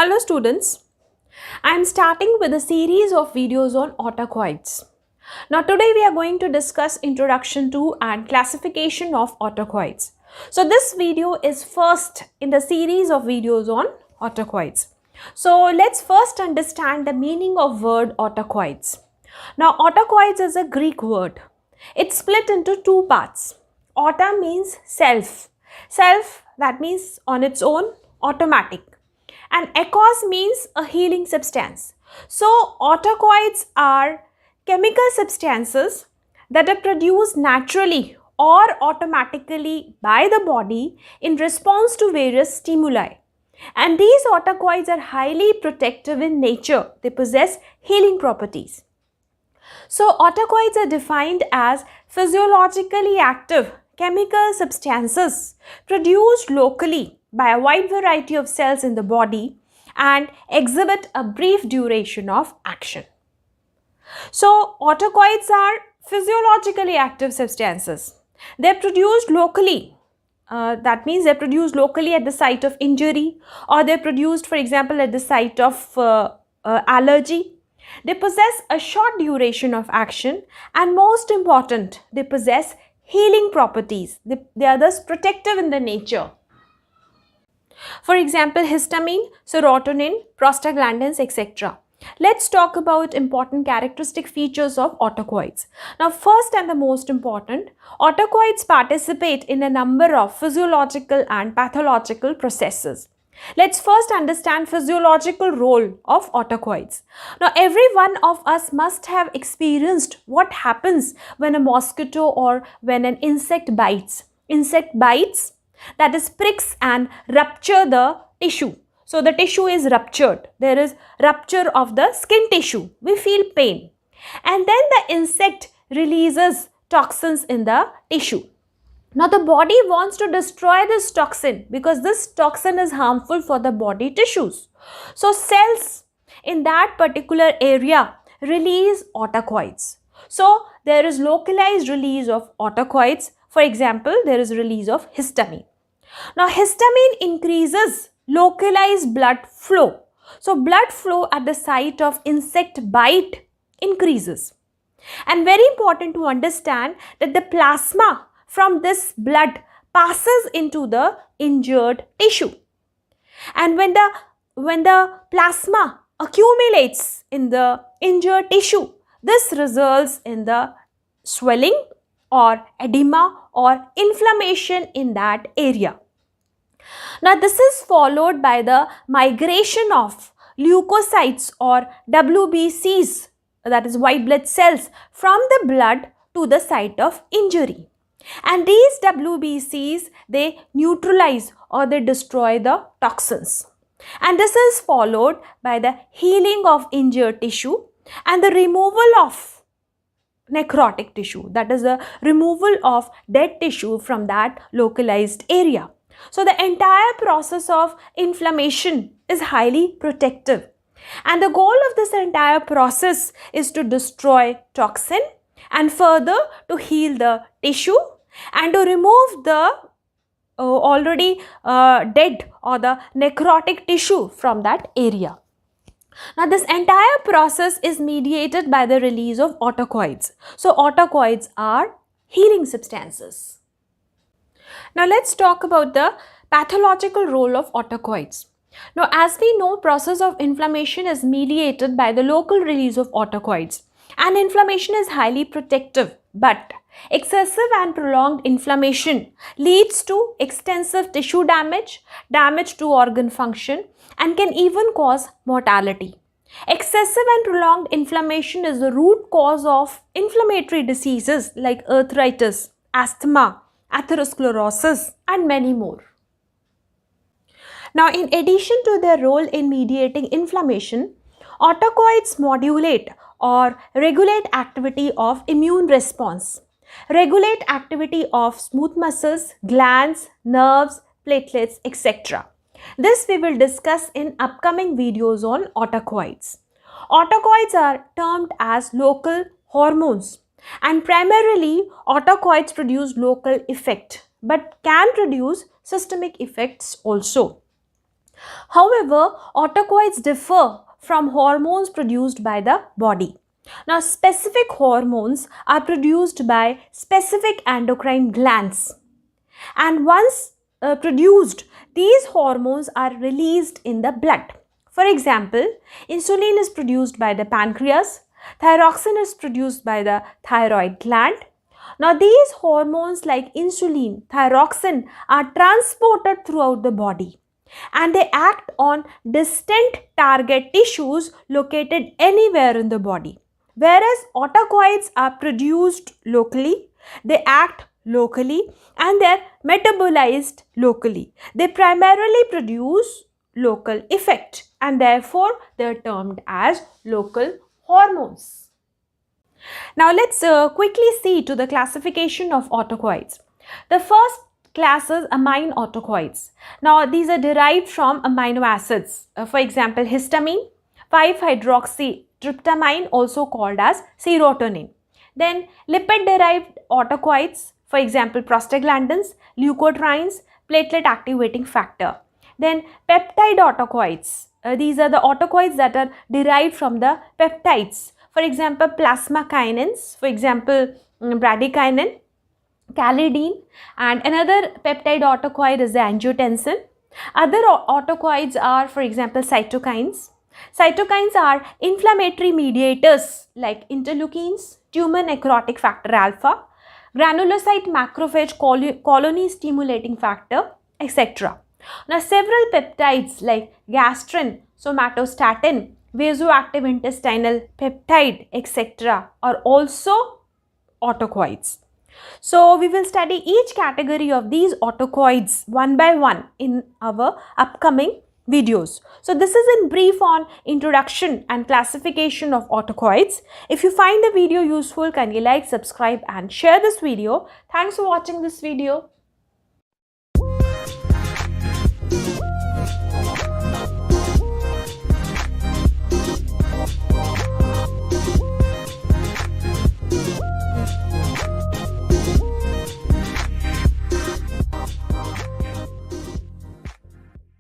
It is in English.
Hello students, I am starting with a series of videos on autocoids. Now today we are going to discuss introduction to and classification of autocoids. So this video is first in the series of videos on autocoids. So let's first understand the meaning of word autocoids. Now autocoids is a Greek word. It's split into two parts. Auto means self. Self, that means on its own, automatic. And eikos means a healing substance. So autocoids are chemical substances that are produced naturally or automatically by the body in response to various stimuli. And these autocoids are highly protective in nature. They possess healing properties. So autocoids are defined as physiologically active chemical substances produced locally by a wide variety of cells in the body and exhibit a brief duration of action. So autocoids are physiologically active substances. They are produced locally. That means they are produced locally at the site of injury, or they are produced, for example, at the site of allergy. They possess a short duration of action, and most important, they possess healing properties. They are thus protective in their nature. For example, histamine, serotonin, prostaglandins, etc. Let's talk about important characteristic features of autocoids. Now, first and the most important, autocoids participate in a number of physiological and pathological processes. Let's first understand physiological role of autocoids. Now, every one of us must have experienced what happens when a mosquito or when an insect bites. Insect bites, that is, pricks and rupture the tissue. So the tissue is ruptured. There is rupture of the skin tissue. We feel pain. And then the insect releases toxins in the tissue. Now the body wants to destroy this toxin because this toxin is harmful for the body tissues. So cells in that particular area release autocoids. So there is localized release of autocoids. For example, there is release of histamine. Now histamine increases localized blood flow. So blood flow at the site of insect bite increases. And very important to understand that the plasma from this blood passes into the injured tissue. And when the plasma accumulates in the injured tissue, this results in the swelling or edema or inflammation in that area. Now this is followed by the migration of leukocytes or WBCs, that is white blood cells, from the blood to the site of injury. And these WBCs, they neutralize or they destroy the toxins. And this is followed by the healing of injured tissue and the removal of necrotic tissue, that is the removal of dead tissue from that localized area. So the entire process of inflammation is highly protective. And the goal of this entire process is to destroy toxin and further to heal the tissue and to remove the already dead or the necrotic tissue from that area. Now this entire process is mediated by the release of autocoids. So autocoids are healing substances. Now let's talk about the pathological role of autocoids. Now as we know, process of inflammation is mediated by the local release of autocoids, and inflammation is highly protective, but excessive and prolonged inflammation leads to extensive tissue damage, damage to organ function, and can even cause mortality. Excessive and prolonged inflammation is the root cause of inflammatory diseases like arthritis, asthma, atherosclerosis, and many more. Now, in addition to their role in mediating inflammation, autocoids modulate or regulate activity of immune response, regulate activity of smooth muscles, glands, nerves, platelets, etc. This we will discuss in upcoming videos on autocoids. Autocoids are termed as local hormones, and primarily autocoids produce local effect but can produce systemic effects also. However, autocoids differ from hormones produced by the body. Now, specific hormones are produced by specific endocrine glands, and once produced, these hormones are released in the blood. For example, insulin is produced by the pancreas, thyroxine is produced by the thyroid gland. Now, these hormones like insulin, thyroxine are transported throughout the body, and they act on distant target tissues located anywhere in the body. Whereas autocoids are produced locally, they act locally, and they are metabolized locally. They primarily produce local effect, and therefore they are termed as local hormones. Now let's quickly see to the classification of autocoids. The first class is amine autocoids. Now these are derived from amino acids. For example, histamine, 5-hydroxytryptamine, also called as serotonin. Then lipid derived autocoids, for example, prostaglandins, leukotrienes, platelet activating factor. Then peptide autocoids. These are the autocoids that are derived from the peptides. For example, plasma kinins, for example, bradykinin, calidine, and another peptide autocoid is the angiotensin. Other autocoids are, for example, cytokines. Cytokines are inflammatory mediators like interleukins, tumor necrotic factor alpha, granulocyte macrophage colony stimulating factor, etc. Now, several peptides like gastrin, somatostatin, vasoactive intestinal peptide, etc. are also autocoids. So, we will study each category of these autocoids one by one in our upcoming videos. So, this is in brief on introduction and classification of autocoids. If you find the video useful, kindly like, subscribe and share this video. Thanks for watching this video.